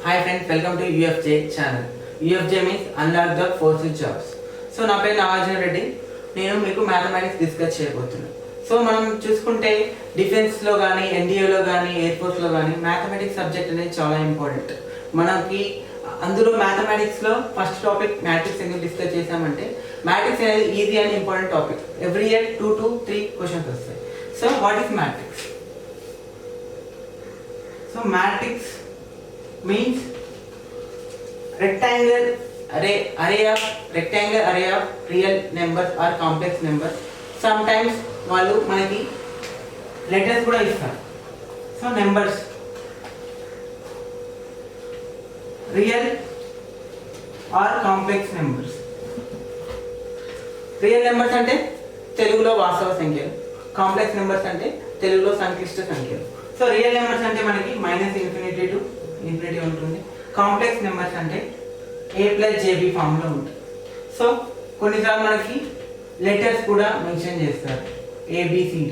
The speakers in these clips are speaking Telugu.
Hi friends, welcome to UFJ channel. UFJ means Unlock the Forces Jobs. So నా పేరు నాగార్జున రెడ్డి. నేను మీకు మ్యాథమెటిక్స్ డిస్కస్ చేయబోతున్నాను. సో మనం చూసుకుంటే డిఫెన్స్లో కానీ ఎన్డీఏలో కానీ ఎయిర్ ఫోర్స్లో కానీ మ్యాథమెటిక్స్ సబ్జెక్ట్ అనేది చాలా ఇంపార్టెంట్. మనకి అందులో మ్యాథమెటిక్స్లో ఫస్ట్ టాపిక్ మ్యాట్రిక్స్ ఎందుకు డిస్కస్ చేసామంటే మ్యాట్రిక్స్ అనేది easy and important topic. Every year 2 to 3 questions వస్తాయి. So what is matrix? So matrix means rectangular array of real numbers or complex numbers. Sometimes వాళ్ళు మనకి లెటర్స్ కూడా ఇస్తారు. So numbers real are complex numbers. Real numbers అంటే తెలుగులో వాస్తవ సంఖ్యలు, కాంప్లెక్స్ నెంబర్స్ అంటే తెలుగులో సంక్లిష్ట సంఖ్యలు. సో రియల్ నెంబర్స్ అంటే మనకి -∞ to ఇన్ఫినిటీ ఉంటుంది. కాంప్లెక్స్ నెంబర్స్ అంటే a+jb ఫామ్లో ఉంటుంది. సో కొన్నిసార్లు మనకి లెటర్స్ కూడా మెన్షన్ చేస్తారు ABCD.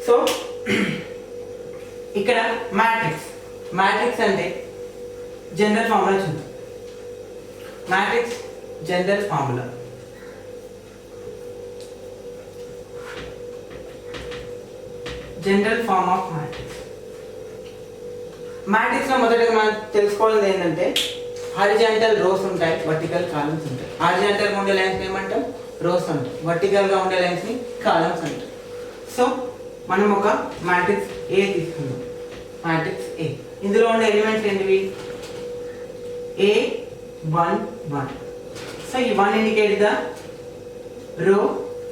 సో ఇక్కడ మ్యాట్రిక్స్ అంటే జనరల్ ఫార్ములా చూద్దాం. Matrix general formula general form of matrix లో మొదటగా మనం తెలుసుకోవాల్సింది ఏంటంటే హారిజాంటల్ రోస్ ఉంటాయి, వర్టికల్ కాలమ్స్ ఉంటాయి. హారిజాంటల్ గా ఉండే లైన్స్ ఏమంటాం? రోస్ అంటాం. వర్టికల్ గా ఉండే లైన్స్ ని కాలమ్స్ అంటాం. సో మనం ఒక మ్యాట్రిక్స్ ఏ తీసుకుందాం. మ్యాట్రిక్స్ ఏ, ఇందులో ఉండే ఎలిమెంట్స్ ఏంటివి? A1 1. సో ఈ 1 ఇండికేట్ ద రో,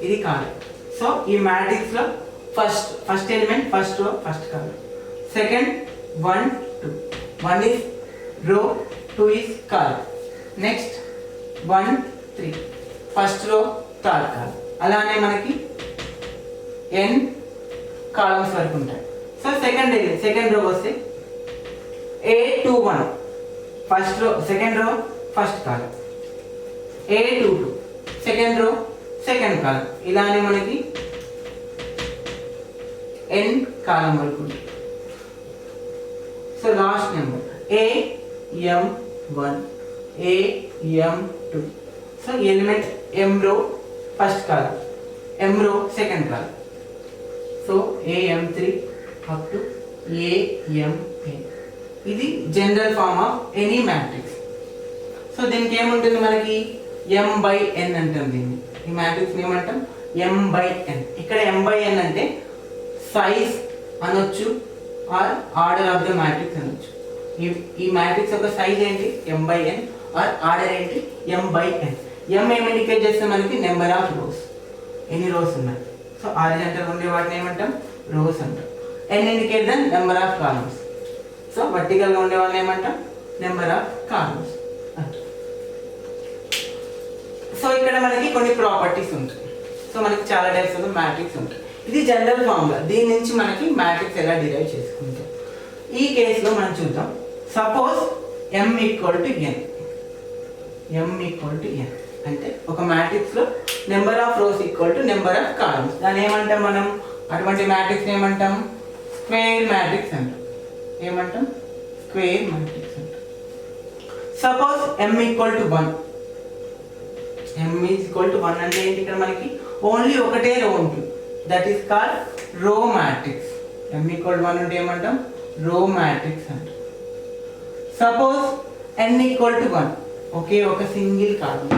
ఇది కాలమ్. సో ఈ మ్యాట్రిక్స్ లో first element first row first column. Second 1 2, 1 is row, 2 is column. Next 1 3, first row third column. అలానే మనకి n కాలమ్స్ వరకు ఉంటాయి. సో సెకండ్ రో వస్తే A21, first row second row first column. A22, second row second column. ఇలానే మనకి n కాలమ్ వరకు ఉంటుంది. So last number AM1, AM2. So element m row first column, m row second column. So AM3 up to AMN. ఇది general form of any matrix. So దీనికి ఏముంటుంది? మనకి m/n అంటాం. దీన్ని ఈ మ్యాట్రిక్స్ ఏమంటాం? m/n. ఇక్కడ m/n అంటే సైజ్ అనొచ్చు or order of the matrix అనొచ్చు. ఈ మ్యాట్రిక్స్ యొక్క సైజ్ ఏంటి? m/n. ఆర్ ఆర్డర్ ఏంటి? m/n. m ఏం ఇండికేట్ చేస్తే మనకి నెంబర్ ఆఫ్ రోస్, ఎన్ని రోస్ ఉన్నాయి. సో హారిజాంటల్ ఉండే వాటిని ఏమంటాం? రోస్ అంటాం. n indicate the number of columns. So vertical గా ఉండే వాళ్ళని ఏమంటాం? నెంబర్ ఆఫ్ కాలమ్స్ అంటాం. సో ఇక్కడ మనకి కొన్ని ప్రాపర్టీస్ ఉంటాయి. సో మనకి చాలా టైప్స్ ఆఫ్ మ్యాట్రిక్స్ ఉంటాయి. ఇది జనరల్ ఫార్ములా. దీని నుంచి మనకి మ్యాట్రిక్స్ ఎలా డిరైవ్ చేసుకుంటాం. ఈ కేసులో మనం చూద్దాం. సపోజ్ m = n అంటే ఒక మ్యాట్రిక్స్ లో number of rose = number of columns. దాన్ని ఏమంటాం మనం? అటువంటి మ్యాట్రిక్స్ ఏమంటాం? స్క్వేర్ మ్యాట్రిక్స్ అంటాం. ఏమంటాం? స్క్వేర్ మ్యాట్రిక్స్ అంటాం. Suppose m = 1. m = 1 అంటే ఏంటి? ఇక్కడ మనకి ఓన్లీ ఒకటే రో ఉంటుంది. దట్ ఈస్ కాల్డ్ రో మ్యాట్రిక్స్. m = 1 అంటే ఏమంటాం? రో మ్యాట్రిక్స్ అంటాం. సపోజ్ n = 1, ఒకే ఒక సింగిల్ కాలమ్,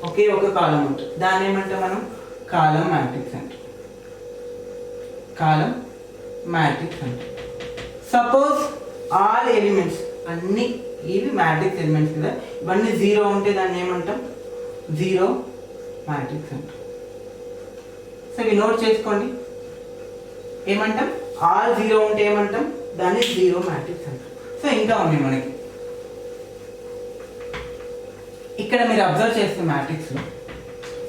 ఒకే ఒక కాలమ్ ఉంటుంది. దాన్ని ఏమంటాం మనం? కాలమ్ మ్యాట్రిక్స్ అంటాం. కాలమ్ మ్యాట్రిక్స్ అంటాం. సపోజ్ ఆల్ ఎలిమెంట్స్, అన్ని ఇవి మ్యాట్రిక్స్ ఎలిమెంట్స్ కదా, ఇవన్నీ 0 ఉంటే దాన్ని ఏమంటాం? జీరో మ్యాట్రిక్స్ అంటాం. సో ఇవి నోట్ చేసుకోండి. ఏమంటాం? ఆల్ 0 ఉంటే ఏమంటాం? దాన్ని జీరో మ్యాట్రిక్స్ అంటాం. సో ఇంకా ఉన్నాయి మనకి. ఇక్కడ మీరు అబ్జర్వ్ చేస్తే మ్యాట్రిక్స్లో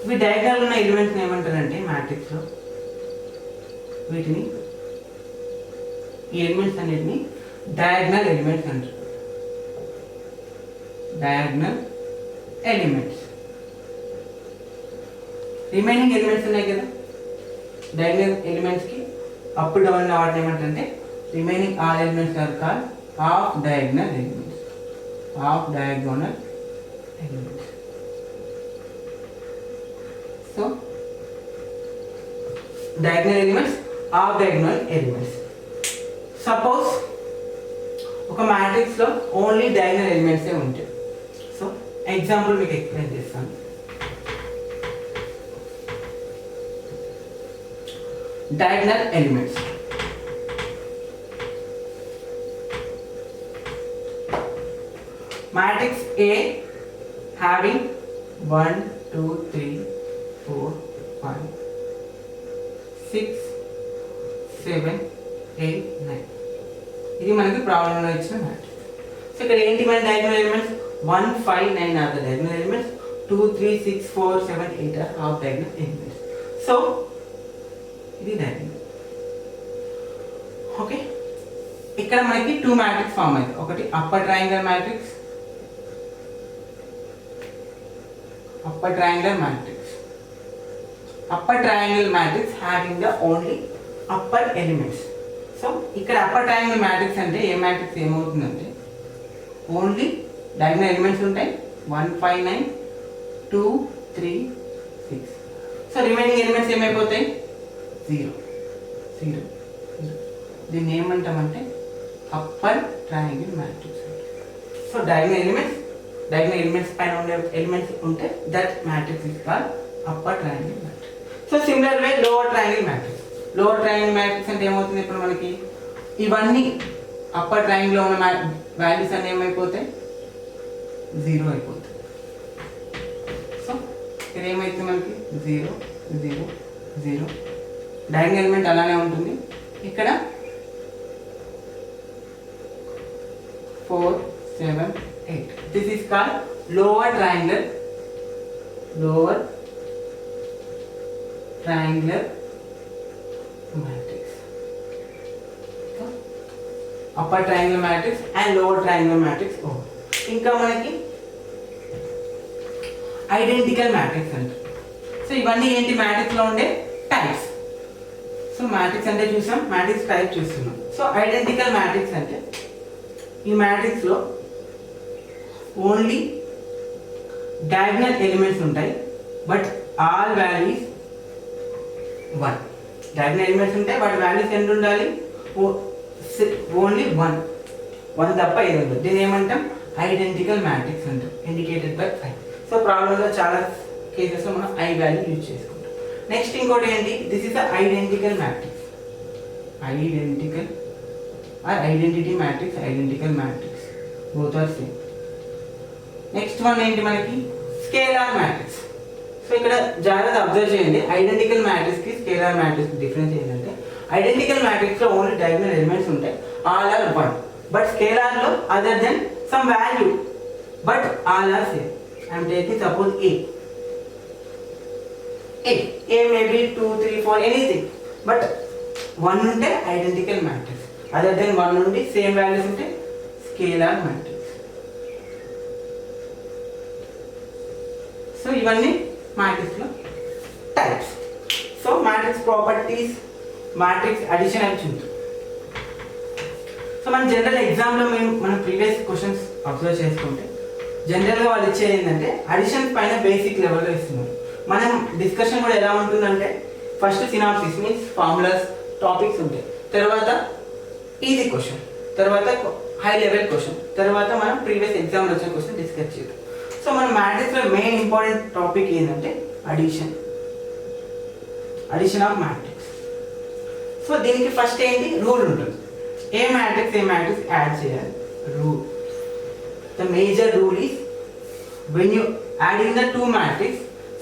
ఇవి డయాగ్నల్ ఉన్న ఎలిమెంట్స్ని ఏమంటారంటే మ్యాట్రిక్స్లో వీటిని, ఈ ఎలిమెంట్స్ అన్నిటిని డయాగ్నల్ ఎలిమెంట్స్ అంటారు. Diagonal elements. రిమైనింగ్ ఎలిమెంట్స్ ఉన్నాయి కదా, డయాగ్నల్ ఎలిమెంట్స్ కి అప్ డౌన్ వాటిని ఏమంటే remaining all elements are called off diagonal elements, off diagonal elements. So diagonal elements, off diagonal elements. Suppose ఒక మ్యాట్రిక్స్లో ఓన్లీ డయాగ్నల్ ఎలిమెంట్సే ఉంటాయి. సో ఎగ్జాంపుల్ మీకు ఎక్స్ప్లెయిన్ చేస్తాను. Diagonal elements. Matrix A having 1, 2, 3, 4, 5, 6, 7, 8, 9. ఇది మనకి ప్రాబ్లంలో ఇచ్చిన మ్యాట్రిక్స్. సో ఇక్కడ ఏంటి మన diagonal elements? 1, 5, 9 are the diagonal elements. 2, 3, 6, 4, 7, 8 are half diagonal elements. So ఇది డయాగ్నల్. ఓకే, ఇక్కడ మనకి టూ మ్యాట్రిక్స్ ఫామ్ అవుతాయి. ఒకటి upper triangular matrix, upper triangular matrix, upper triangular matrix having the only upper elements. So ఇక్కడ అప్పర్ ట్రయాంగులర్ మ్యాట్రిక్స్ అంటే ఏ మ్యాట్రిక్స్ ఏమవుతుందంటే ఓన్లీ డయాగోనల్ ఎలిమెంట్స్ ఉంటాయి. 1, 5, 9, 2, 3, 6. So remaining elements ఏమైపోతాయి? 0, 0. దీన్ని ఏమంటామంటే upper triangle matrix. So diagonal elements పైన ఉండే ఎలిమెంట్స్ ఉంటే that matrix is called upper triangle matrix. So similar way lower triangle matrix. Lower triangle matrix అంటే ఏమవుతుంది? ఇప్పుడు మనకి ఇవన్నీ అప్పర్ ట్రయాంగిల్లో ఉన్న వాల్యూస్ అన్నీ ఏమైపోతాయి? 0 అయిపోతాయి. సో ఇక్కడ ఏమైతుంది మనకి? 0, 0, 0. డయాగోనల్ ఎలిమెంట్ అలానే ఉంటుంది. ఇక్కడ 4, 7, 8. This is called lower triangular matrix. So, upper triangular matrix and lower triangular matrix. ఇంకా మనకి ఐడెంటికల్ మ్యాట్రిక్స్ అంటారు. సో ఇవన్నీ ఏంటి? మ్యాట్రిక్స్లో ఉండే టైప్స్. సో మ్యాట్రిక్స్ అంటే చూసాం, మ్యాట్రిక్స్ టైప్ చూస్తున్నాం. సో ఐడెంటికల్ మ్యాట్రిక్స్ అంటే ఈ మ్యాట్రిక్స్లో ఓన్లీ డయాగోనల్ ఎలిమెంట్స్ ఉంటాయి, but all values 1. Diagonal elements ఉంటాయి, వాటి వాల్యూస్ ఎంత ఉండాలి? ఓన్లీ 1 తప్ప ఏది ఉండదు. దీని ఏమంటాం? ఐడెంటికల్ మ్యాట్రిక్స్ అంటాం, ఇండికేటెడ్ బై ఐ. సో ప్రాబ్లంలో చాలా కేసెస్లో మనం ఐ వాల్యూ యూజ్ చేసుకుంటాం. నెక్స్ట్ ఇంకోటి ఏంటి? This is the identical matrix. Identical or identity matrix, identical matrix, both are same. Next one ఏంటి మనకి? Scalar matrix. సో ఇక్కడ జాగ్రత్త అబ్జర్వ్ చేయండి, ఐడెంటికల్ మ్యాట్రిక్స్కి స్కేలార్ మ్యాట్రిక్స్ డిఫరెన్స్ ఏంటంటే ఐడెంటికల్ మ్యాట్రిక్స్లో ఓన్లీ డయాగోనల్ ఎలిమెంట్స్ ఉంటాయి, ఆల్ ఆర్ 1. బట్ స్కేలార్లో other then some value, but all are same. I'm taking suppose A may be 2, 3, 4 anything, but 1 ఉంటే ఐడెంటికల్ మ్యాట్రిక్స్, అదర్ దెన్ 1 నుండి సేమ్ వాల్యూస్ ఉంటే స్కేలార్ మ్యాట్రిక్స్. సో ఇవన్నీ మ్యాట్రిక్స్లో types. So matrix properties, matrix addition అని చూద్దాం. సో మన జనరల్ ఎగ్జామ్లో మన ప్రీవియస్ క్వశ్చన్స్ అబ్జర్వ్ చేసుకుంటే జనరల్గా వాళ్ళు ఇచ్చేది ఏంటంటే అడిషన్ పైన బేసిక్ లెవెల్లో ఇస్తున్నారు. మనం డిస్కషన్ కూడా ఎలా ఉంటుందంటే first synopsis means formulas, topics ఉంటాయి, తర్వాత ఈజీ క్వశ్చన్, తర్వాత హై లెవెల్ క్వశ్చన్, తర్వాత మనం ప్రీవియస్ ఎగ్జామ్లో వచ్చిన క్వశ్చన్ డిస్కస్ చేద్దాం. సో మన మ్యాట్రిక్స్లో మెయిన్ ఇంపార్టెంట్ టాపిక్ ఏంటంటే అడిషన్ ఆఫ్ మ్యాట్రిక్స్. సో దీనికి ఫస్ట్ ఏంటి? రూల్ ఉంటుంది. ఏ మ్యాట్రిక్స్ యాడ్ చేయాలి? Rule. The major rule is when you adding the two matrix,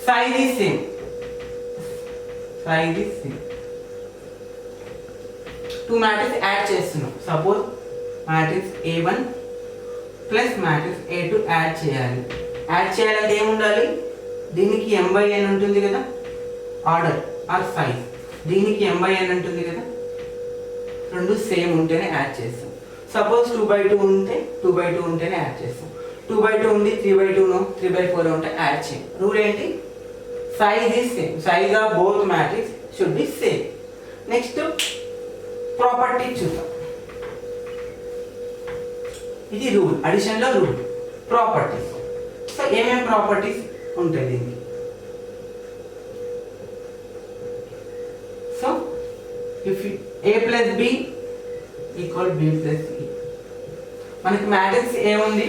size is same. Two matrix add చేస్తున్నాం. Suppose matrix A1 plus matrix A2 add చేయాలి. యాడ్ చేయాలంటే ఏముండాలి? దీనికి m/n ఉంటుంది కదా ఆర్డర్ ఆర్ సైజ్, దీనికి m/n ఉంటుంది కదా, రెండు సేమ్ ఉంటేనే యాడ్ చేస్తాం. సపోజ్ 2/2 ఉంటే 2/2 ఉంటేనే యాడ్ చేస్తాం. 2/2 ఉంది, 3/2 3/4 ఉంటే యాడ్ చేయం. రూల్ ఏంటి? Size is same. Size of both matrix should be same. Next property చూద్దాం. ఇది రూల్, అడిషన్లో రూల్. ప్రాపర్టీస్. సో ఏమేమి ప్రాపర్టీస్ ఉంటాయి దీనికి? So if a plus B equal B plus C, మనకి మ్యాట్రిక్స్ ఏ ఉంది,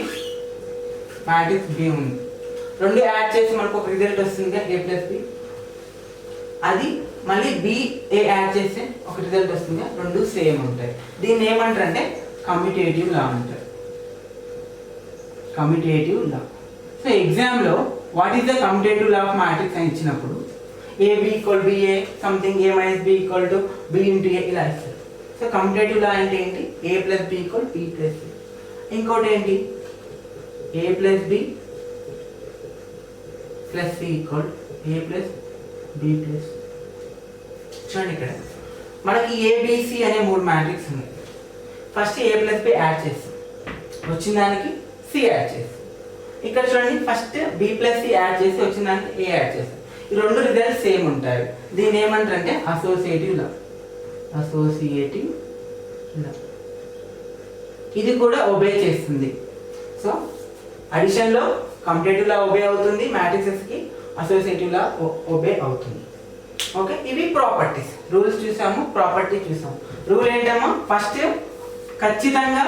మ్యాట్రిక్స్ బి ఉంది, రెండు యాడ్ చేసి మనకు ఒక రిజల్ట్ వస్తుంది a ప్లస్ బి. అది మళ్ళీ బి ఏ యాడ్ చేస్తే ఒక రిజల్ట్ వస్తుంది, రెండు సేమ్ ఉంటాయి. దీన్ని ఏమంటారంటే కమ్యూటేటివ్ లా అంటారు. Commutative law. సో ఎగ్జామ్లో what is the commutative law of matrix అని ఇచ్చినప్పుడు AB equal BA something A minus B equal to B into A ఇలా ఇస్తారు. సో కమ్యూటేటివ్ లా అంటే ఏంటి? A plus B equal B plus C. ఇంకోటి ఏంటి? A plus B plus C equal A plus B plus. చూడండి ఇక్కడ మనకి ఏబిసి అనే మూడు మ్యాట్రిక్స్ ఉన్నాయి. First A plus B add చేస్తాం, వచ్చిన దానికి సి యాడ్ చేస్తాం. ఇక్కడ చూడండి first B plus C add చేసి వచ్చిన దానికి ఏ యాడ్ చేస్తాం. ఈ రెండు రిజల్ట్స్ సేమ్ ఉంటాయి. దీన్ని ఏమంటారంటే అసోసియేటివ్ లా. Associative law. ఇది కూడా ఒబే చేస్తుంది. సో అడిషన్లో కమ్యూటేటివ్ లా ఒబే అవుతుంది, మ్యాట్రిక్సెస్కి అసోసియేటివ్ లా ఒబే అవుతుంది. ఓకే, ఇవి ప్రాపర్టీస్. రూల్స్ చూసాము, ప్రాపర్టీ చూసాము. రూల్ ఏంటమ్మా? ఫస్ట్ ఖచ్చితంగా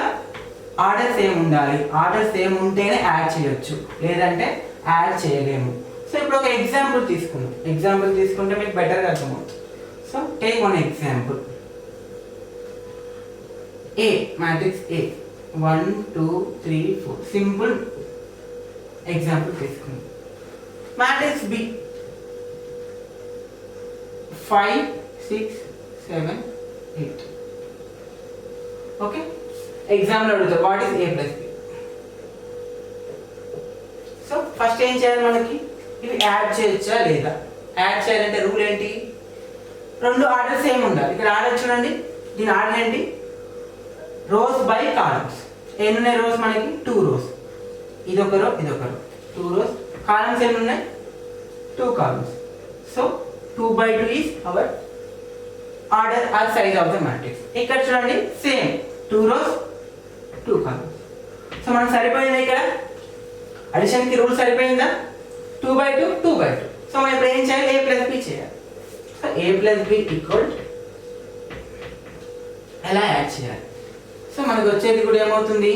ఆర్డర్ సేమ్ ఉండాలి. ఆర్డర్ సేమ్ ఉంటేనే యాడ్ చేయొచ్చు, లేదంటే యాడ్ చేయలేము. సో ఇప్పుడు ఒక ఎగ్జాంపుల్ తీసుకుందాం. ఎగ్జాంపుల్ తీసుకుంటే మీకు బెటర్గా అర్థమవుతుంది. So take one example. A matrix A 1 2 3 4 simple example తీసుకుందాం. Matrix B 5 6 7 8. ఓకే, ఎగ్జాంపుల్ అడుగుతారు what is A plus B. So first ఏం చేయాలి? మనకి ఇవి యాడ్ చేయొచ్చా లేదా? యాడ్ చేయాలంటే రూల్ ఏంటి? రెండు ఆర్డర్ సేమ్ ఉండాలి. ఇక్కడ ఆర్డర్ చూడండి, దీని ఆర్డర్ ఏంటి? Rows by columns. ఎన్ని ఉన్నాయి రోస్? మనకి 2 రోస్. ఇదొక రో, ఇదొక రో, 2 రోస్. కాలమ్స్ ఎన్ని ఉన్నాయి? 2 columns. So 2/2 is our order or size of the matrix. ఇక్కడ చూడండి సేమ్ 2 రోస్ 2 కాలమ్స్. సో మనకు సరిపోయిందా? ఇక్కడ అడిషన్కి రూల్ సరిపోయిందా? 2/2 2/2. సో మనం ఇప్పుడు ఏం చేయాలి? A ప్లస్ బి చేయాలి. So A plus B equal ఎలా యాడ్ చేయాలి? సో మనకు వచ్చేది కూడా ఏమవుతుంది?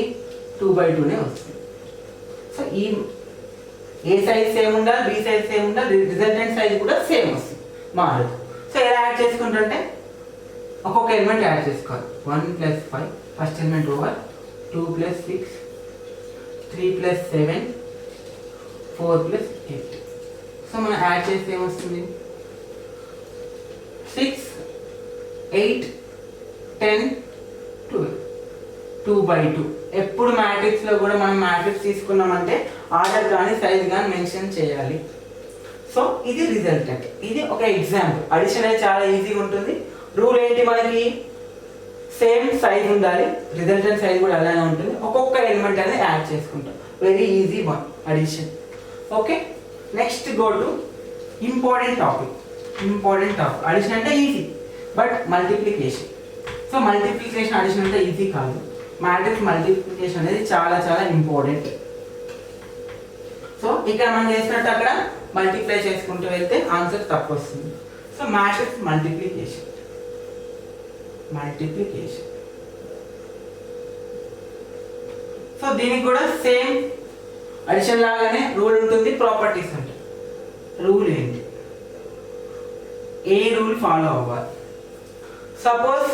2/2నే వస్తుంది. సో ఈ ఏ సైజ్ సేమ్ ఉండాలి, బి సైజ్ సేమ్ ఉండాలి, రిజల్టెంట్ సైజ్ కూడా సేమ్ వస్తుంది, మారదు. సో ఎలా యాడ్ చేసుకుంటుంటే ఒక్కొక్క ఎలిమెంట్ యాడ్ చేసుకోవాలి. 1 + 5 ఫస్ట్ ఎలిమెంట్ ఓవర్, 2 + 6 3 + 7 4 + 8. సో మనం యాడ్ చేస్తే ఏమొస్తుంది? 6 8 10 12 2/2. ఎప్పుడు మ్యాట్రిక్స్లో కూడా మనం మ్యాట్రిక్స్ తీసుకున్నామంటే ఆర్డర్ కానీ సైజ్ కానీ మెన్షన్ చేయాలి. సో ఇది రిజల్టెంట్. ఇది ఒక ఎగ్జాంపుల్. అడిషన్ అయితే చాలా ఈజీగా ఉంటుంది. రూల్ ఏంటి? మనకి సేమ్ సైజ్ ఉండాలి, రిజల్టెంట్ సైజ్ కూడా అలానే ఉంటుంది. ఒక్కొక్క ఎలిమెంట్ అనేది యాడ్ చేసుకుంటాం. Very easy one addition. Okay, next go to important topic. Important topic. Addition అంటే easy, but multiplication. So multiplication addition అంటే ఈజీ కాదు. మ్యాట్రిక్స్ మల్టిప్లికేషన్ అనేది చాలా చాలా ఇంపార్టెంట్. సో ఇక్కడ మనం చేసినట్టు అక్కడ మల్టిప్లై చేసుకుంటూ వెళ్తే ఆన్సర్ తప్పు వస్తుంది. So matrix multiplication. Multiplication. So దీనికి కూడా సేమ్ అడిషన్ లాగానే రూల్ ఉంటుంది, ప్రాపర్టీస్ ఉంటాయి. రూల్ ఏంటి? ఏ రూల్ ఫాలో అవ్వాలి? సపోజ్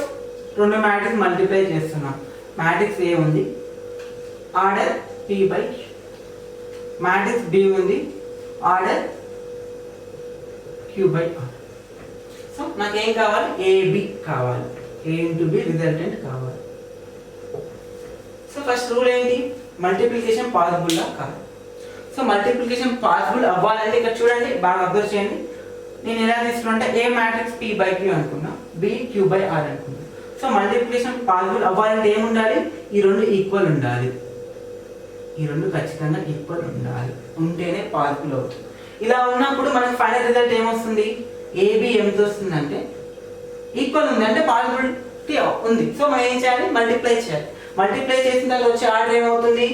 రెండు మ్యాట్రిక్స్ మల్టిప్లై చేస్తున్నాం. మ్యాట్రిక్స్ ఏ ఉంది, ఆర్డర్ p/q. మ్యాట్రిక్స్ బి ఉంది, ఆర్డర్ q/r. సో నాకేం కావాలి? ఏబి కావాలి. A ఇంటూ బి రిజల్టెంట్ కావాలి. సో ఫస్ట్ రూల్ ఏంటి? మల్టిప్లికేషన్ పాసిబుల్లా కాదు. సో మల్టిప్లికేషన్ పాసిబుల్ అవ్వాలంటే ఇక్కడ చూడండి, బాగా అబ్జర్వ్ చేయండి. నేను ఎలా తీసుకున్నా? ఏ మ్యాట్రిక్స్ p/q అనుకున్నా, b q/r అనుకున్నా. సో మల్టిప్లికేషన్ పాసిబుల్ అవ్వాలంటే ఏముండాలి? ఈ రెండు ఈక్వల్ ఉండాలి. ఈ రెండు ఖచ్చితంగా ఈక్వల్ ఉండాలి, ఉంటేనే పాసిబుల్ అవుతుంది. ఇలా ఉన్నప్పుడు మనకి ఫైనల్ రిజల్ట్ ఏమొస్తుంది? ఏబి ఎంత వస్తుందంటే ఈక్వల్ ఉంది, అంటే పాసిబిలిటీ ఉంది. సో మనం ఏం చేయాలి? మల్టిప్లై చేయాలి. మల్టిప్లై చేసిన తర్వాత వచ్చే ఆర్డర్ ఏమవుతుంది?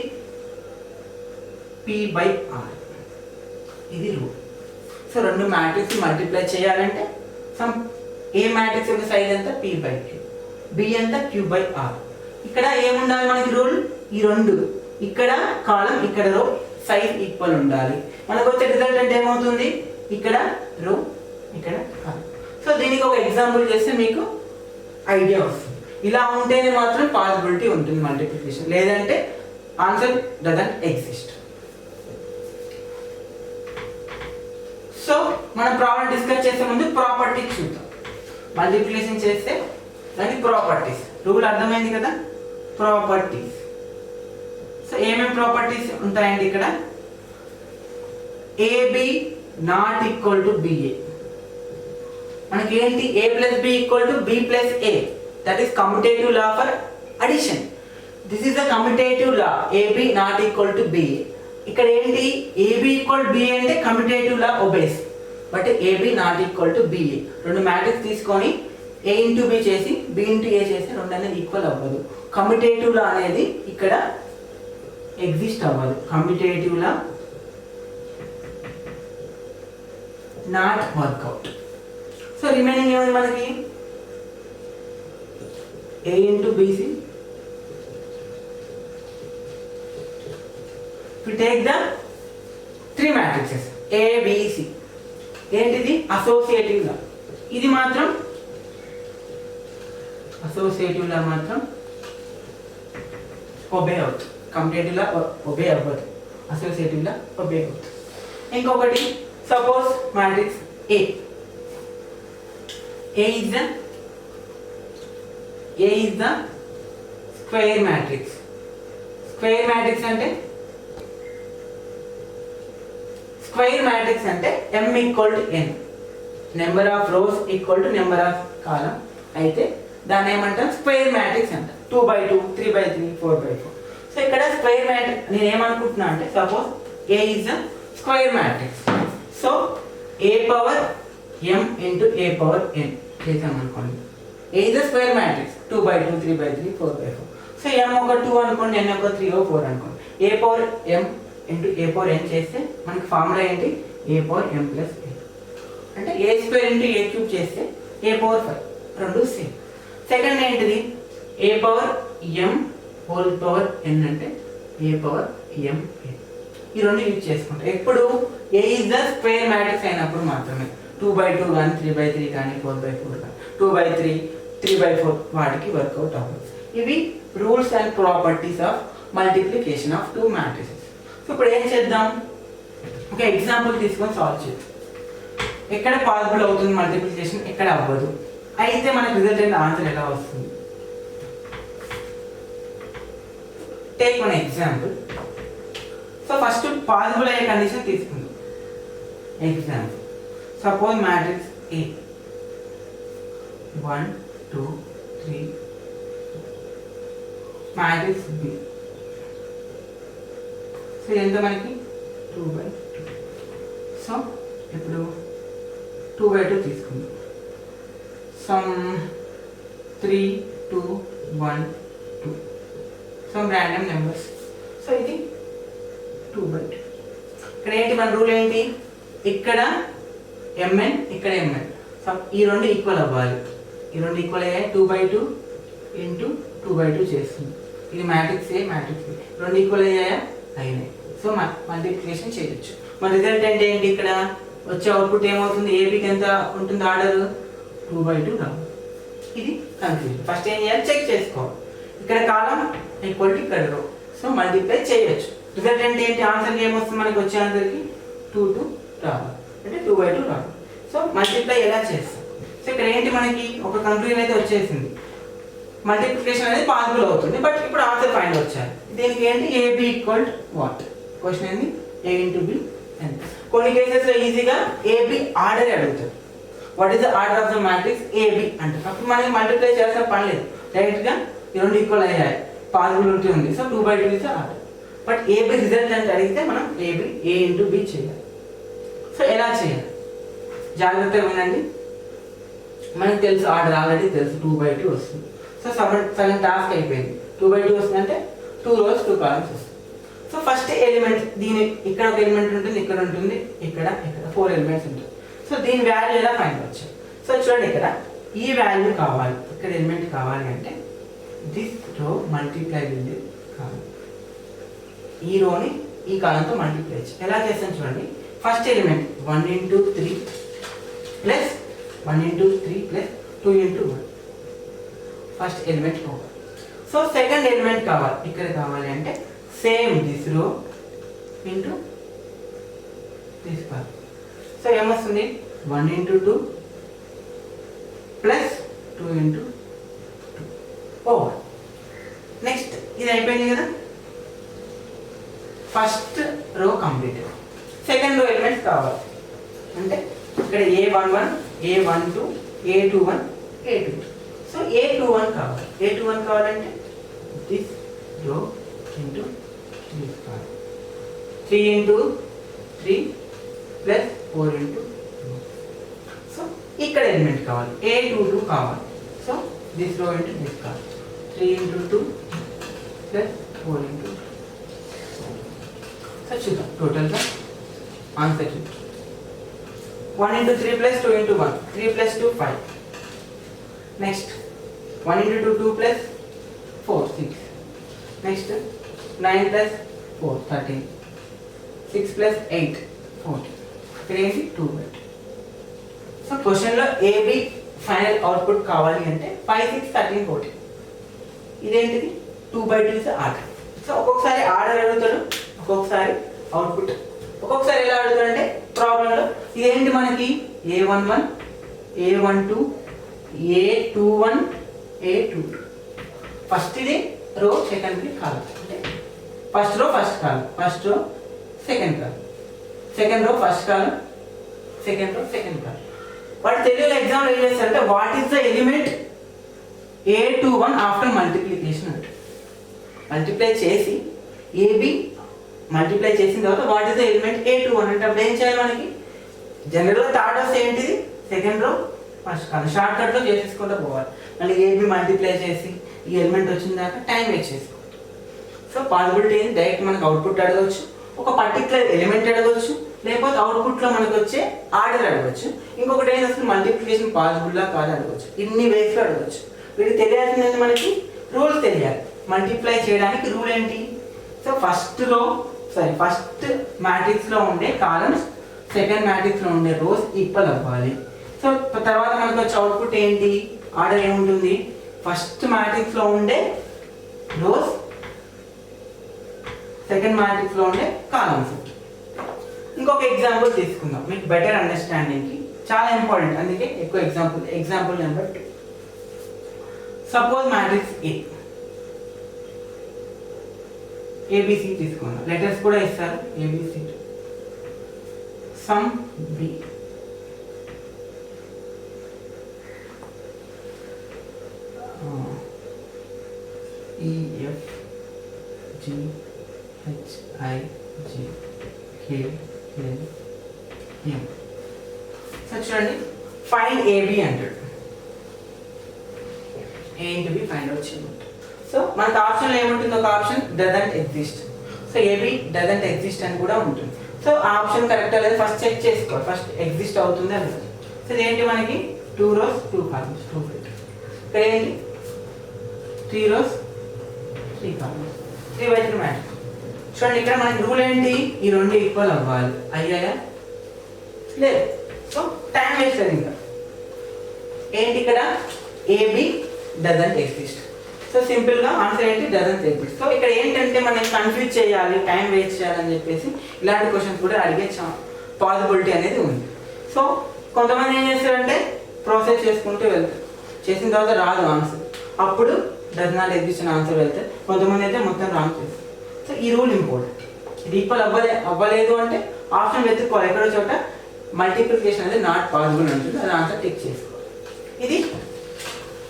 P/R. ఇది రూల్. సో రెండు మ్యాట్రిక్స్ మల్టిప్లై చేయాలంటే ఏ మ్యాట్రిక్స్ యొక్క సైజ్ ఎంత? P/Q. B ఎంత? Q/R. ఇక్కడ ఏముండాలి మనకి రూల్? ఈ రెండు ఇక్కడ కాలం ఇక్కడ రో సైజ్ ఈక్వల్ ఉండాలి. మనకు వచ్చే రిజల్ట్ అంటే ఏమవుతుంది? ఇక్కడ రో ఇక్కడ కాలం. సో దీనికి ఒక ఎగ్జాంపుల్ చేస్తే మీకు ఐడియా వస్తుంది. ఇలా ఉంటేనే మాత్రం పాసిబిలిటీ ఉంటుంది మల్టిప్లికేషన్, లేదంటే ఆన్సర్ డజంట్ ఎగ్జిస్ట్. సో మనం ప్రాబ్లం డిస్కస్ చేసే ముందు ప్రాపర్టీస్ చూద్దాం. మల్టిప్లికేషన్ చేస్తే దాని ప్రాపర్టీస్ రూల్ అర్థమైంది కదా. ప్రాపర్టీస్. సో ఏమేమి ప్రాపర్టీస్ ఉంటాయండి ఇక్కడ? AB not equal to BA. మనకి ఏంటి? a plus B equal to B plus A. That is commutative law for addition. This is the commutative law. AB not equal to BA. ఇక్కడ ఏంటి? ఏబి ఈక్వల్ బిఏ అంటే commutative law obeys. But AB not equal to BA. రెండు మ్యాట్రిక్స్ తీసుకొని a ఇంటూ బి చేసి b ఇంటూ ఏ చేసి రెండు అనేది ఈక్వల్ అవ్వదు. కమ్యుటేటివ్ లా అనేది ఇక్కడ ఎగ్జిస్ట్ అవ్వదు. Commutative law not work out. So remaining ఏముంది మనకి? a into BC. We take the three matrices A, B, C. ఏంటిది? Associative law. ఇది మాత్రం అసోసియేటివ్ లా మాత్రం ఒబే అవుతుంది. కంపేటివ్ లా ఒబే అవ్వదు. అసోసియేటివ్ లా ఒబే అవుతుంది. ఇంకొకటి suppose matrix A. A is the square matrix. Square matrix అంటే m equal to n. Number of rose equal to number of కాలం అయితే దాన్ని ఏమంటాం? స్క్వేర్ మ్యాట్రిక్స్ అంట. 2/2, 3/3, 4/4. సో ఇక్కడ స్క్వేర్ మ్యాట్రిక్స్ నేను ఏమనుకుంటున్నా అంటే suppose A is a square matrix. So a power m into a power n చేసాం అనుకోండి. A is a square matrix. 2/2, 3/3, 4/4. So m ఒక 2 అనుకోండి, n ఒక 3 or 4 అనుకోండి. a power m into a power n చేస్తే మనకి ఫార్ములా ఏంటి? a power m plus a. అంటే a square into a cube చేస్తే a పవర్ 5. రెండు సేమ్. సెకండ్ ఏంటిది? a power m whole power n అంటే a పవర్ m n. ఈ రెండు యూజ్ చేసుకుంటాం ఎప్పుడు? a is the square matrix అయినప్పుడు మాత్రమే. 2/2 కానీ 3/3 కానీ 4/4 కానీ 2/3, 3/4 వాటికి వర్కౌట్ అవ్వదు. ఇవి rules and properties of multiplication of two matrices. So ఇప్పుడు ఏం చేద్దాం? ఒక ఎగ్జాంపుల్ తీసుకొని సాల్వ్ చేద్దాం. ఎక్కడ పాసిబుల్ అవుతుంది మల్టిప్లికేషన్, ఎక్కడ అవ్వదు. అయితే మనకు రిజల్ట్ అయిన ఆన్సర్ ఎలా వస్తుంది? Take one example. So first possible అయ్యే కండిషన్ తీసుకుందాం. Example suppose matrix A 1, 2, 3, matrix B. So ఎంత మనకి? 2/2. సో ఇప్పుడు 2/2 తీసుకుందాం. Some 3, 2, 1, 2 some random numbers. So ఇది 2/2. ఇక్కడ ఏంటి మన రూల్ ఏంటి? ఇక్కడ mn ఇక్కడ mn. సో ఈ రెండు ఈక్వల్ అవ్వాలి. ఈ రెండు ఈక్వల్ అయ్యాయి. 2/2 ఇంటూ 2/2 చేస్తుంది. ఇది మ్యాట్రిక్స్ A, మ్యాట్రిక్స్ B. రెండు ఈక్వల్ అయ్యాయా? అయినాయి. సో మల్టిప్లికేషన్ చేయొచ్చు. మన రిజల్ట్ అంటే ఏంటి? ఇక్కడ వచ్చే అవుట్పుట్ ఏమవుతుంది? ఏబికి ఎంత ఉంటుంది ఆర్డర్? 2/2 రావాలి. ఇది కన్ఫ్యూజన్. ఫస్ట్ ఏం చేయాలి? చెక్ చేసుకోవాలి. ఇక్కడ కాలం ఈక్వల్ టు ఇక్కడ రో. సో మల్టిప్లై చేయొచ్చు. రిజల్ట్ అంటే ఏంటి? ఆన్సర్కి ఏమొస్తుంది? మనకి వచ్చే ఆన్సర్కి 2 రావాలి, అంటే 2/2 రావాలి. సో మల్టిప్లై ఎలా చేస్తాం? సో ఇక్కడ ఏంటి మనకి ఒక కన్క్లూజన్ అయితే వచ్చేసింది. మల్టిప్లికేషన్ అనేది పాసిబుల్ అవుతుంది. బట్ ఇప్పుడు ఆన్సర్ ఫైండ్ వచ్చారు. దీనికి ఏంటి? AB equal what? క్వశ్చన్ ఏంది? A ఇంటూ B ఎంత? కొన్ని కేసెస్లో ఈజీగా AB ఆర్డర్ అడుగుతారు. What is the order of the matrix AB అంటే అప్పుడు మనకి మల్టిప్లై చేయాల్సిన పని లేదు. డైరెక్ట్గా ఈ రెండు ఈక్వల్ అయ్యాయి, పాసిబిలిటీ ఉంది. So 2/2 is order. But AB result అంటే అడిగితే మనం A ఇంటూ B చేయాలి. సో ఎలా చేయాలి? జాగ్రత్తగా వినండి. మనకు తెలుసు ఆర్డర్ ఆల్రెడీ తెలుసు 2/2 వస్తుంది. సో సగం టాస్క్ అయిపోయింది. 2/2 వస్తుందంటే 2 rows 2 columns వస్తుంది. సో ఫస్ట్ ఎలిమెంట్ దీని ఇక్కడ ఒక ఎలిమెంట్ ఉంటుంది, ఇక్కడ ఉంటుంది, ఇక్కడ 4 ఎలిమెంట్స్ ఉంటుంది. సో దీని వాల్యూ ఎలా ఫైండ్ అవ్వచ్చు? సో చూడండి, ఇక్కడ ఈ వాల్యూ కావాలి, ఇక్కడ ఎలిమెంట్ కావాలి అంటే దిస్ రో మల్టిప్లై విత్ దిస్ కాలం, ఈ రోని ఈ కాలంతో మల్టిప్లై చేయాలి. ఎలా చేస్తాను చూడండి, first element 1 into 3 plus 1 into 3 plus 2 into 1, first element కావాలి. సో సెకండ్ ఎలిమెంట్ కావాలి, ఇక్కడ కావాలి అంటే same this rho into this column. So ఏమొస్తుంది 1 into 2 plus 2 into 2 over. Next ఇది అయిపోయింది కదా, first row completed. Second row elements కావాలి అంటే ఇక్కడ A11 A12 A21 A22. So A21 కావాలి, A21 కావాలంటే this rho into this column, 3 into 3 plus 4 into 2. So ఇక్కడ ఎలిమెంట్ కావాలి, A22 కావాలి. So this rho into this column, 3 into 2 plus 4 into 2. So చూద్దాం టోటల్గా ఆన్సర్ చూద్దాం. 1 into 3 plus 2 into 1, 3 plus 2 5. Next 1 into 2 2 plus 4 6. Next 9 plus 4 13, 6 plus 8 14. ఇక్కడ ఏంటి 2/2. సో క్వశ్చన్లో ఏబి ఫైనల్ అవుట్పుట్ కావాలి అంటే 5 6 13 14. ఇదేంటిది 2/2 ఆర్డర్. సో ఒక్కొక్కసారి ఆర్డర్ అడుగుతాడు, ఒక్కొక్కసారి అవుట్పుట్, ఒక్కొక్కసారి ఎలా అడుగుతాడు అంటే ప్రాబ్లంలో ఇదేంటి మనకి A11 A12 A21 A22. First ఇది రో, సెకండ్ది కాలం, అంటే ఫస్ట్ రో ఫస్ట్ కాలం, first row second column, second row first కాలం, సెకండ్ రో సెకండ్ కాలం. వాటి తెలుగులో ఎగ్జామ్లో ఏం చేస్తారంటే what is the element A21 after multiplication అంటే మల్టిప్లై చేసి ఏబి మల్టిప్లై చేసిన తర్వాత what is the element A21 అంటే అప్పుడు ఏం చేయాలి మనకి జనరల్గా థర్డ్ వస్తే ఏంటిది సెకండ్ రో ఫస్ట్ కాలం, షార్ట్ కట్లో చేసేసుకుంటూ పోవాలి. మళ్ళీ ఏబి మల్టిప్లై చేసి ఈ ఎలిమెంట్ వచ్చిన దాకా టైం వేస్ట్ చేసుకోవాలి. సో పాసిబిలిటీ ఏంటి, డైరెక్ట్ మనకు అవుట్పుట్ అడగవచ్చు, ఒక పర్టికులర్ ఎలిమెంట్ అడగవచ్చు, లేకపోతే అవుట్పుట్లో మనకు వచ్చే ఆర్డర్ అడగవచ్చు. ఇంకొకటి ఏంటి అసలు మల్టిప్లికేషన్ పాసిబుల్లా కాదు అడగవచ్చు. ఇన్ని వేస్లో అడగవచ్చు. వీటికి తెలియాల్సింది మనకి రూల్స్ తెలియాలి. మల్టిప్లై చేయడానికి రూల్ ఏంటి, సో ఫస్ట్ మ్యాట్రిక్స్లో ఉండే కాలమ్స్ సెకండ్ మ్యాట్రిక్స్లో ఉండే రోస్ ఈక్వల్ అవ్వాలి. సో తర్వాత మనకు వచ్చే అవుట్పుట్ ఏంటి, ఆర్డర్ ఏముంటుంది, ఫస్ట్ మ్యాట్రిక్స్లో ఉండే రోస్ సెకండ్ మ్యాట్రిక్స్లో ఉండే కాలమ్స్. ఇంకొక ఎగ్జాంపుల్ తీసుకుందాం మీకు బెటర్ అండర్స్టాండింగ్కి, చాలా ఇంపార్టెంట్, అందుకే ఎక్కువ example number 2. Suppose matrix A, ABC తీసుకుందాం, లెటర్స్ కూడా ఇస్తారు ABC, some B, EF G H I G K L M. So చూడండి ఫైండ్ ఏబి అంటాడు, A into B find out చేయమంటాడు. సో మనకు ఆప్షన్లో ఏముంటుంది, ఒక option doesn't exist. So AB doesn't exist అని కూడా ఉంటుంది. సో ఆ ఆప్షన్ కరెక్ట్ లేదా ఫస్ట్ చెక్ చేసుకోవాలి, ఫస్ట్ ఎగ్జిస్ట్ అవుతుంది అని. సో ఇదేంటి మనకి 2 rows 2 columns 2 feet. ఇక్కడ ఏంటి 3 rows 3 columns 3/3 మ్యాట్రిక్స్. చూడండి ఇక్కడ మనకి రూల్ ఏంటి, ఈ రెండు ఈక్వల్ అవ్వాలి, అయ్యాయా లేదు. సో టైం వేస్ట్ అది, ఇంకా ఏంటి ఇక్కడ ఏబి డజంట్ ఎగ్జిస్ట్. సో సింపుల్గా ఆన్సర్ ఏంటి, డజంట్ ఎగ్జిస్ట్. సో ఇక్కడ ఏంటంటే మనం కన్ఫ్యూజ్ చేయాలి, టైం వేస్ట్ చేయాలని చెప్పేసి ఇలాంటి క్వశ్చన్స్ కూడా అడిగే పాసిబిలిటీ అనేది ఉంది. సో కొంతమంది ఏం చేస్తారంటే ప్రాసెస్ చేసుకుంటూ వెళ్తారు, చేసిన తర్వాత రాదు ఆన్సర్, అప్పుడు డజ్ నాట్ ఎగ్జిస్ట్ అని ఆన్సర్ వెళ్తారు. కొంతమంది అయితే మొత్తం రాంగ్ చేస్తారు. సో ఈ రూల్ ఇంపార్టెంట్. ఇది ఈక్వల్ అవ్వలేదు అంటే ఆప్షన్ వెతుక్కోవాలి, ఎక్కడో చోట మల్టిప్లికేషన్ అనేది నాట్ పాసిబుల్ ఉంటుంది, అది ఆన్సర్ టిక్ చేసుకోవాలి. ఇది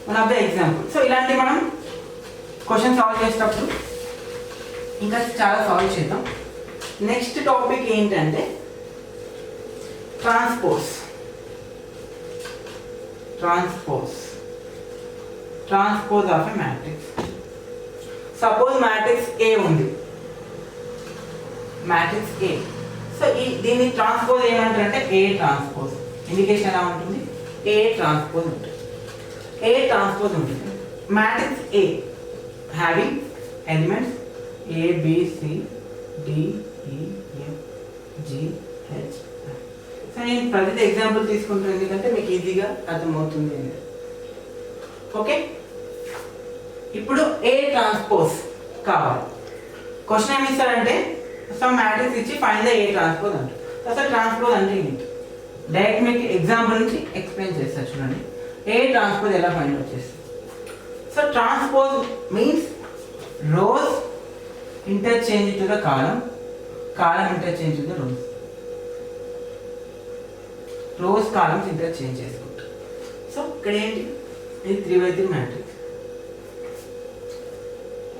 one of the example. So ఇలాంటి మనం క్వశ్చన్ సాల్వ్ చేసేటప్పుడు ఇంకా చాలా సాల్వ్ చేద్దాం. నెక్స్ట్ టాపిక్ ఏంటంటే transpose of a matrix. Suppose matrix A ఉంది, మ్యాట్రిక్స్ ఏ. సో దీన్ని ట్రాన్స్పోజ్ ఏమంటారంటే ఏ ట్రాన్స్పోజ్. ఇండికేషన్ ఎలా ఉంటుంది? ఏ ట్రాన్స్పోజ్ ఉంటుంది. ఏ ట్రాన్స్పోజ్ ఉంటుంది. Matrix A having elements A B C D E F G H. So నేను ప్రతి ఎగ్జాంపుల్ తీసుకుంటాను ఎందుకంటే మీకు ఈజీగా అర్థమవుతుంది. ఓకే, ఇప్పుడు ఏ ట్రాన్స్పోజ్ కావాలి. క్వశ్చన్ ఏమి ఇస్తారంటే సమ్ మ్యాట్రిక్స్ ఇచ్చి ఫైండ్ ద ఏ ట్రాన్స్పోజ్ అంటారు. అసలు ట్రాన్స్పోజ్ అంటే ఏంటి డైరెక్ట్ మీకు ఎగ్జాంపుల్ నుంచి ఎక్స్ప్లెయిన్ చేస్తారు. చూడండి ఏ ట్రాన్స్పోజ్ ఎలా ఫైండ్ అవుట్ చేస్తారు. So transpose means rows interchange to the column, column interchange to the rows. Rows columns interchange చేసుకుంటారు. సో ఇక్కడ ఏంటి, ఇది 3x3 మ్యాట్రిక్స్.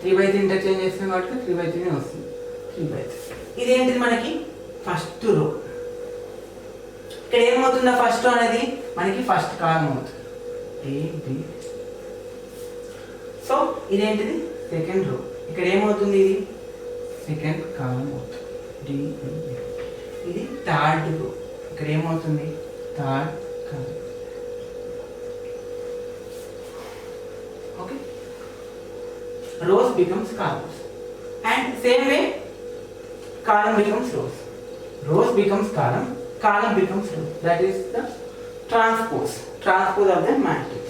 3x3 ఇంటర్చేంజ్ చేస్తాం కాబట్టి 3x3 వస్తుంది. 3x3 ఇదేంటిది మనకి ఫస్ట్ రో. ఇక్కడ ఏమవుతుందా ఫస్ట్ రో అనేది మనకి ఫస్ట్ కాలం అవుతుంది ఏ బి. సో ఇదేంటిది సెకండ్ రో. ఇక్కడ ఏమవుతుంది ఇది సెకండ్ కాలం అవుతుంది డి. ఇది థర్డ్ రో. ఇక్కడ ఏమవుతుంది third column. Okay, rows becomes columns and same way column becomes rows, rows becomes column, column becomes row. That is the transpose of the matrix.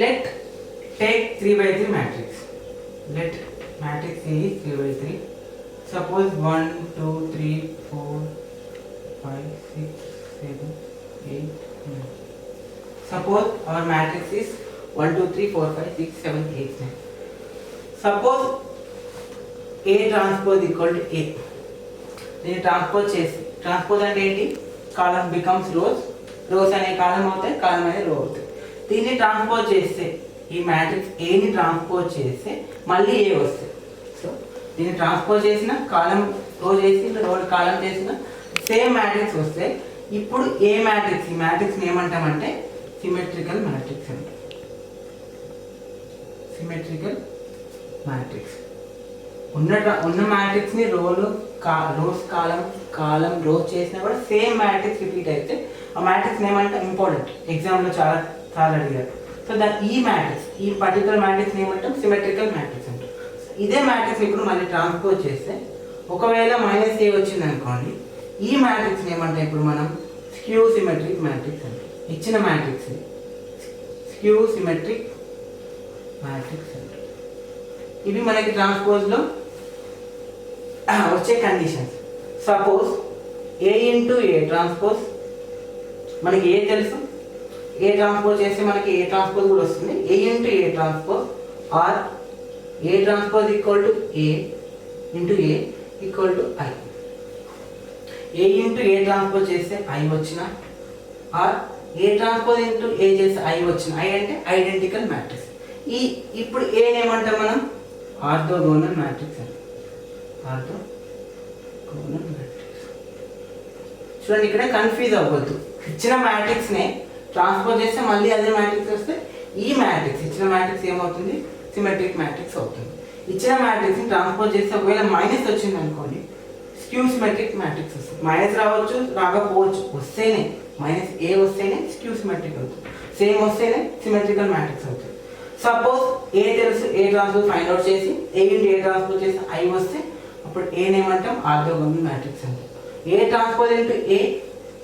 Let take 3x3 matrix. Let matrix A is 3x3. Suppose 1 2 3 4 5 6 7 8 9. Suppose our matrix is 1 2 3 4 5 6 7 8 9. Suppose A transpose equal to A. దీన్ని ట్రాన్స్పోజ్ చేసి, ట్రాన్స్పోజ్ అంటే ఏంటి, కాలం బికమ్స్ రోస్, రోస్ అనే కాలం అవుతాయి, కాలం అనే రో అవుతాయి. దీన్ని ట్రాన్స్పోజ్ చేస్తే ఈ మ్యాట్రిక్స్ ఏని ట్రాన్స్పోజ్ చేస్తే మళ్ళీ ఏ వస్తుంది. సో దీన్ని ట్రాన్స్పోజ్ చేసిన కాలం రో చేసి రో కాలం చేసిన సేమ్ మ్యాట్రిక్స్ వస్తే ఇప్పుడు ఏ మ్యాట్రిక్స్, ఈ మ్యాట్రిక్స్ని ఏమంటామంటే సిమెట్రికల్ మ్యాట్రిక్స్ అంటాం. Symmetrical matrix. ఉన్న మ్యాట్రిక్స్ని రోలు రోస్ కాలం రోస్ చేసినా కూడా సేమ్ మ్యాట్రిక్స్ రిపీట్ అయితే ఆ మ్యాట్రిక్స్ ఏమంటే ఇంపార్టెంట్, ఎగ్జామ్లో చాలా అడిగారు. సో ఈ మ్యాట్రిక్స్, ఈ పర్టికులర్ మ్యాట్రిక్స్ ఏమంటాం సిమెట్రికల్ మ్యాట్రిక్స్ అంటాం. ఇదే మ్యాట్రిక్స్ ఇప్పుడు మళ్ళీ ట్రాన్స్పోజ్ చేస్తే ఒకవేళ మైనస్ ఏ వచ్చింది అనుకోండి, ఈ మ్యాట్రిక్స్ని ఏమంటాం ఇప్పుడు మనం స్క్యూ సిమెట్రిక్ మ్యాట్రిక్స్ అంటాం. ఇచ్చిన మ్యాట్రిక్స్ స్క్యూ సిమెట్రిక్ మ్యాట్రిక్స్ అంటాం. ఇవి మనకి ట్రాన్స్పోజ్లో వచ్చే conditions. Suppose A into A transpose, మనకి ఏ తెలుసు, ఏ ట్రాన్స్పోజ్ చేస్తే మనకి ఏ ట్రాన్స్పోజ్ కూడా వస్తుంది. A into A transpose or A transpose equal to A into A equal to I. A into A transpose చేస్తే ఐ వచ్చిన, or A transpose into A చేస్తే ఐ వచ్చిన. ఐ అంటే ఐడెంటికల్ మ్యాట్రిక్స్. ఇప్పుడు ఏనేమంటాం మనం ఆర్థోగోనల్ మ్యాట్రిక్స్ అని. Orthogonal matrix. చూడండి ఇక్కడ కన్ఫ్యూజ్ అవ్వద్దు. ఇచ్చిన మ్యాట్రిక్స్నే ట్రాన్స్పోజ్ చేస్తే మళ్ళీ అదే మ్యాట్రిక్స్ వస్తే ఈ మ్యాట్రిక్స్, ఇచ్చిన మ్యాట్రిక్స్ ఏమవుతుంది సిమెట్రిక్ మ్యాట్రిక్స్ అవుతుంది. ఇచ్చిన మ్యాట్రిక్స్ని ట్రాన్స్పోజ్ చేస్తే ఒకవేళ మైనస్ వచ్చింది అనుకోండి స్క్యూ సిమెట్రిక్ మ్యాట్రిక్స్ వస్తుంది. మైనస్ రావచ్చు రాకపోవచ్చు, వస్తేనే మైనస్ ఏ వస్తేనే స్క్యూ సిమెట్రిక్ అవుతుంది, సేమ్ వస్తేనే సిమెట్రికల్ మ్యాట్రిక్స్ అవుతుంది. సపోజ్ ఏ తెలుసు, ఏ ట్రాన్స్పోజ్ ఫైండ్ అవుట్ చేసి ఏ ఇంటూ ఏ ట్రాన్స్పోజ్ చేసి ఐ వస్తే అప్పుడు ఏనేమంటాం ఆర్థోగోనల్ మ్యాట్రిక్స్ అంటాం. ఏ ట్రాన్స్పోజ్ ఇంటూ ఏ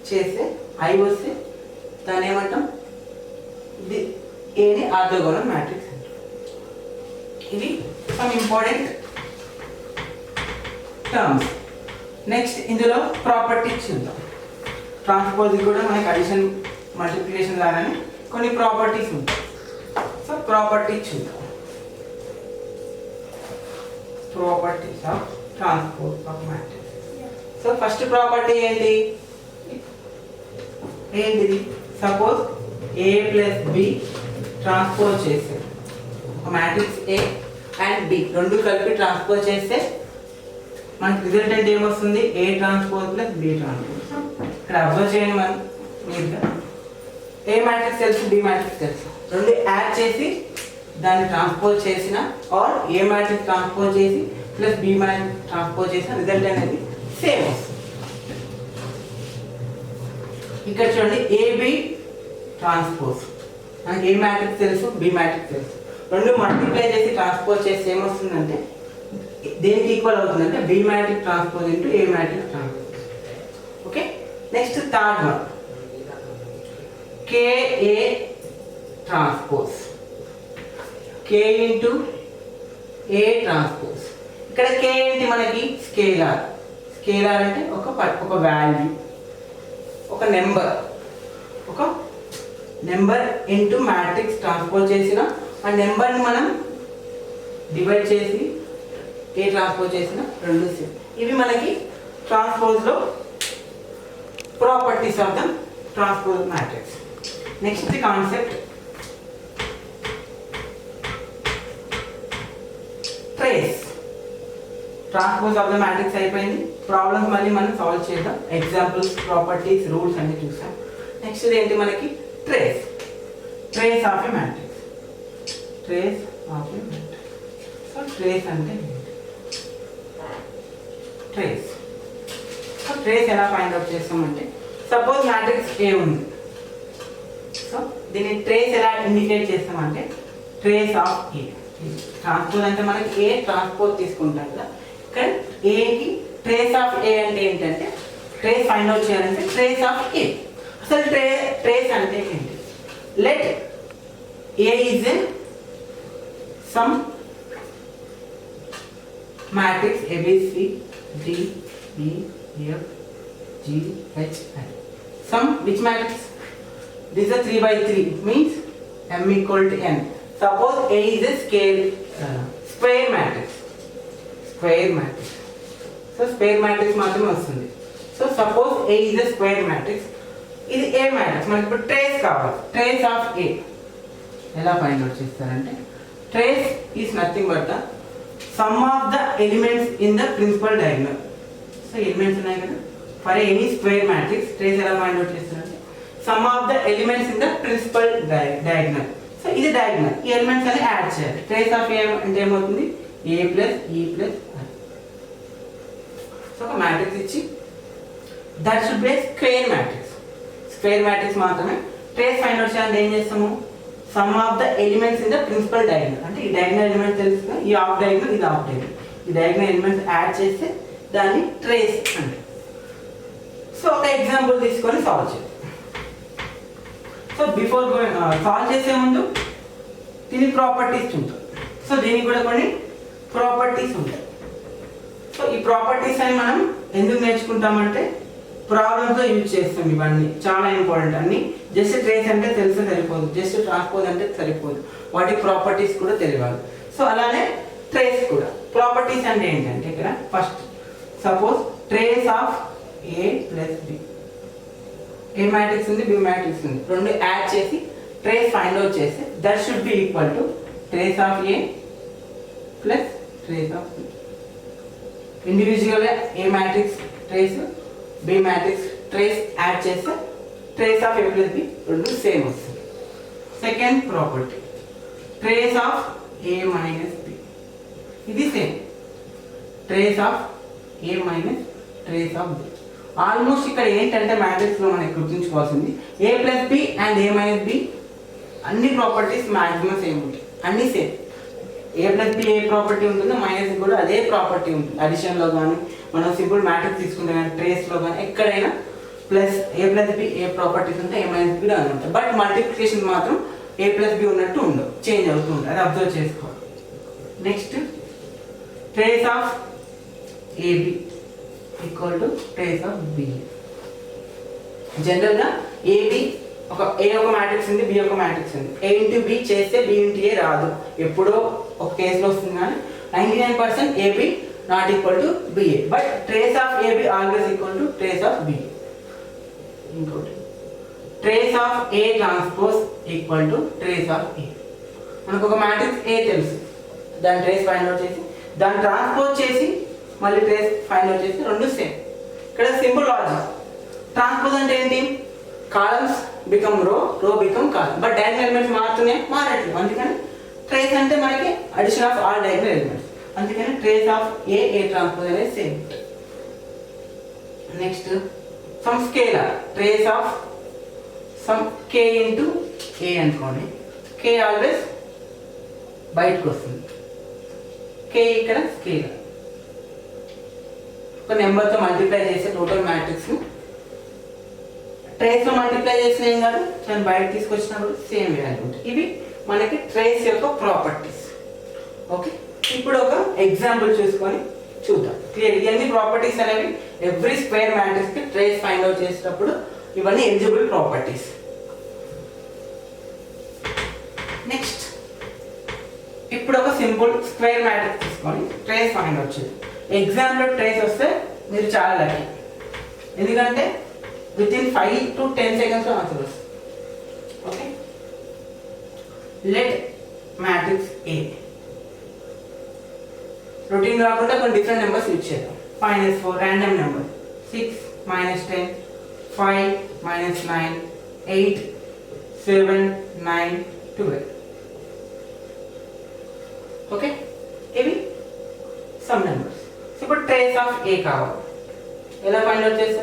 చేస్తే ఐ వస్తే దాన్ని ఏమంటాం ఏని ఆర్థోగోనల్ మ్యాట్రిక్స్ అంటాం. ఇవి సమ్ ఇంపార్టెంట్ టర్మ్స్. నెక్స్ట్ ఇందులో ప్రాపర్టీస్ చూద్దాం. ట్రాన్స్పోజ్ కూడా మనకి అడిషన్ మల్టిప్లికేషన్ లాగానే కొన్ని ప్రాపర్టీస్ ఉంటాయి. సో ప్రాపర్టీస్ చూద్దాం. Properties of transpose of matrix. So first property ఏంటిది, సపోజ్ ఏ ప్లస్ బి ట్రాన్స్పోజ్ చేస్తే ఒక మ్యాట్రిక్స్ ఏ అండ్ బి రెండు కలిపి ట్రాన్స్పోజ్ చేస్తే మనకి రిజల్టెంట్ ఏమొస్తుంది A transpose plus B transpose. ఇక్కడ అబ్జర్వ్ చేయండి, మనం మీరుగా ఏ మ్యాట్రిక్స్ తెలుసు బి మ్యాట్రిక్స్ తెలుసు, రెండు యాడ్ చేసి దాన్ని ట్రాన్స్పోజ్ చేసిన ఆర్ ఏ మ్యాట్రిక్స్ ట్రాన్స్పోజ్ చేసి ప్లస్ బి మ్యాట్రిక్స్ ట్రాన్స్పోజ్ చేసిన రిజల్ట్ అనేది సేమ్ వస్తుంది. ఇక్కడ చూడండి ఏబి ట్రాన్స్పోజ్, మనకి ఏ మ్యాట్రిక్స్ తెలుసు, బి మ్యాట్రిక్స్ తెలుసు, రెండు మల్టిప్లై చేసి ట్రాన్స్పోజ్ చేసి ఏమొస్తుందంటే దేనికి ఈక్వల్ అవుతుందంటే B matrix transpose into A matrix transpose. Okay, next third one K A transpose, K into A transpose. ఇక్కడ కే ఏంటి మనకి స్కేలార్, స్కేలార్ అంటే ఒక వాల్యూ, ఒక నెంబర్ ఇంటూ మ్యాట్రిక్స్ ట్రాన్స్పోజ్ చేసిన ఆ నెంబర్ని మనం డివైడ్ చేసి ఏ ట్రాన్స్పోజ్ చేసిన రెండు సేమ్. ఇవి మనకి ట్రాన్స్పోజ్లో properties of the transpose matrix. Next concept trace. Transpose of the matrix అయిపోయింది. ప్రాబ్లమ్స్ మళ్ళీ మనం సాల్వ్ చేద్దాం. ఎగ్జాంపుల్స్, ప్రాపర్టీస్, రూల్స్ అన్ని చూసాం. నెక్స్ట్ ఏంటి మనకి trace. Trace of a matrix, trace of a matrix. So trace అంటే ట్రేస్. సో ట్రేస్ ఎలా ఫైండ్ అవుట్ చేస్తామంటే సపోజ్ మ్యాట్రిక్స్ ఏ ఉంది. సో దీన్ని ట్రేస్ ఎలా ఇండికేట్ చేస్తామంటే ట్రేస్ ఆఫ్ ఏ. ట్రాన్స్పోజ్ అంటే మనకి ఏ ట్రాన్స్పోజ్ తీసుకుంటాం కదా, ఇక్కడ ఏకి ట్రేస్ ఆఫ్ ఏ అంటే ఏంటంటే ట్రేస్ ఫైండ్ అవుట్ చేయాలంటే ట్రేస్ ఆఫ్ ఏ. అసలు ట్రేస్ అంటే ఏంటి? Let A is some matrix ABC D E F G H I. Some which matrix? This is 3/3 means m equal to n. Suppose A is a square matrix. So square matrix మాత్రమే వస్తుంది. So suppose A is a square matrix. ఇది A matrix. మనకి ఇప్పుడు ట్రేస్ కావాలి. ట్రేస్ ఆఫ్ A ఎలా ఫైండ్ అవుట్ చేస్తారంటే trace is nothing but the sum of the elements in the principal diagonal. So elements ఉన్నాయి కదా, for any square matrix trace ఎలా ఫైండ్ అవుట్ చేస్తారంటే sum of the elements in the principal diagonal. So ఇది డయాగ్నల్, ఈ ఎలిమెంట్స్ అన్ని యాడ్ చేయాలి. ట్రేస్ ఆఫ్ ఏ అంటే ఏమవుతుంది? A plus E plus I. So ఒక మ్యాట్రిక్స్ ఇచ్చి that should B square matrix. Square matrix మాత్రమే ట్రేస్ ఫైండ్ అవుట్ చేయాలంటే ఏం చేస్తాము? Sum of the elements in the principal diagonal. అంటే ఈ డయాగ్నల్ ఎలిమెంట్ తెలుస్తుంది, ఈ ఆఫ్ డయాగ్నల్, ఇది ఆఫ్ డయాగ్నల్. ఈ డయాగ్నల్ ఎలిమెంట్స్ యాడ్ చేస్తే దాన్ని ట్రేస్ అంటే. సో ఒక ఎగ్జాంపుల్ తీసుకొని సాల్వ్ చేయాలి. సో బిఫోర్ సాల్వ్ చేసే ముందు దీని ప్రాపర్టీస్ ఉంటాయి. సో దీనికి కూడా కొన్ని ప్రాపర్టీస్ ఉంటాయి. సో ఈ ప్రాపర్టీస్ అని మనం ఎందుకు నేర్చుకుంటామంటే ప్రాబ్లమ్స్లో యూజ్ చేస్తాం. ఇవన్నీ చాలా ఇంపార్టెంట్. అన్ని జస్ట్ ట్రేస్ అంటే తెలిస్తే సరిపోదు, జస్ట్ ట్రాన్స్పోజ్ అంటే సరిపోదు, వాటి ప్రాపర్టీస్ కూడా తెలియాలి. సో అలానే ట్రేస్ కూడా ప్రాపర్టీస్ అంటే ఏంటంటే ఇక్కడ first suppose trace of A plus B. A matrix ఉంది, బి మ్యాట్రిక్స్ ఉంది, రెండు యాడ్ చేసి ట్రేస్ ఫైండ్ అవుట్ చేస్తే that should be equal to trace of A plus trace of B. ఇండివిజువల్గా A matrix trace, B matrix trace add చేస్తే trace of A plus B రెండు సేమ్ వస్తుంది. Second property trace of A minus B. ఇది same trace of A minus trace of B. Almost ఇక్కడ ఏంటంటే మ్యాట్రిక్స్లో మనకి గుర్తుంచుకోవాల్సింది A plus B and A minus B అన్ని ప్రాపర్టీస్ మ్యాక్సిమం సేమ్ ఉంటాయి, అన్ని సేమ్. ఏ ప్లస్ బి ఏ ప్రాపర్టీ ఉంటుందో మైనస్ కూడా అదే ప్రాపర్టీ ఉంటుంది. అడిషన్లో కానీ మనం సింపుల్ మ్యాట్రిక్స్ తీసుకుంటే కానీ ట్రేస్లో కానీ ఎక్కడైనా ప్లస్ ఏ ప్లస్ బి ఏ ప్రాపర్టీస్ ఉంటే ఏ మైనస్ బి అని ఉంటాయి. బట్ మల్టిప్లికేషన్ మాత్రం ఏ ప్లస్ బి ఉన్నట్టు ఉండవు, చేంజ్ అవుతూ ఉంటుంది. అది అబ్జర్వ్ చేసుకోవాలి. Next trace of AB equal to trace of B. జనరల్గా ఏబి ఏ ఒక మ్యాట్రిక్స్ ఉంది, బి ఒక మ్యాట్రిక్స్ ఉంది. ఏ ఇంటూ బి చేస్తే బి ఇంటూ ఏ రాదు, ఎప్పుడో ఒక కేసులో వస్తుంది. కానీ 99% AB not equal to BA. But trace of AB always equal to trace of B. ఇంకోటి trace of A transpose equal to trace of A. మనకు ఒక మ్యాట్రిక్స్ ఏ తెలుసు, దాని ట్రేస్ ఫైండ్ అవుట్ చేసి దాన్ని ట్రాన్స్పోజ్ చేసి మళ్ళీ ట్రేస్ ఫైండ్ అవుట్ చేసి రెండు సేమ్. ఇక్కడ సింపుల్ లాజిక్. ట్రాన్స్పోజ్ అంటే ఏంటి? Columns become row, row become column. But diagonal elements మారుతూనే మారట్లేదు, అందుకని ట్రేస్ అంటే మనకి addition of all diagonal elements, అందుకని ట్రేస్ ఆఫ్ ఏ ట్రాన్స్పోజ్ అనేది same. Next some scalar, trace of some k into A అనుకోండి, k ఆల్వేస్ బయటకు వస్తుంది, k ఇక్కడ స్కేలార్. ఒక నెంబర్తో మల్టిప్లై చేసే టోటల్ మ్యాట్రిక్స్ని ట్రేస్లో మల్టిప్లై చేసిన ఏం కాదు, దాన్ని బయట తీసుకొచ్చినప్పుడు సేమ్ వాల్యూ ఉంటుంది. ఇవి మనకి ట్రేస్ యొక్క ప్రాపర్టీస్. ఓకే, ఇప్పుడు ఒక ఎగ్జాంపుల్ చూసుకొని చూద్దాం. క్లియర్, ఇవన్నీ ప్రాపర్టీస్ అనేవి ఎవ్రీ స్క్వేర్ మ్యాట్రిక్స్కి ట్రేస్ ఫైండ్ అవుట్ చేసేటప్పుడు ఇవన్నీ ఎలిజిబుల్ ప్రాపర్టీస్. నెక్స్ట్ ఇప్పుడు ఒక సింపుల్ స్క్వేర్ మ్యాట్రిక్స్ తీసుకొని ట్రేస్ ఫైండ్ అవుట్ చేద్దాం. ఎగ్జామ్లో ట్రేస్ వస్తే మీరు చాలా లక్కీ, ఎందుకంటే వితిన్ 5 to 10 seconds ఆన్సర్ వస్తుంది. Okay, let matrix A, routine కాకుండా కొన్ని డిఫరెంట్ నెంబర్స్ యూజ్ చేద్దాం. -4 ర్యాండమ్ నెంబర్, 6 -10 5 -9 8 7 9 12. ఓకే, ఇవి సమ్ నెంబర్స్. ఇప్పుడు ట్రేస్ ఆఫ్ ఏ కావాలి, ఎలా ఫైండ్ అవుట్ చేస్తారు?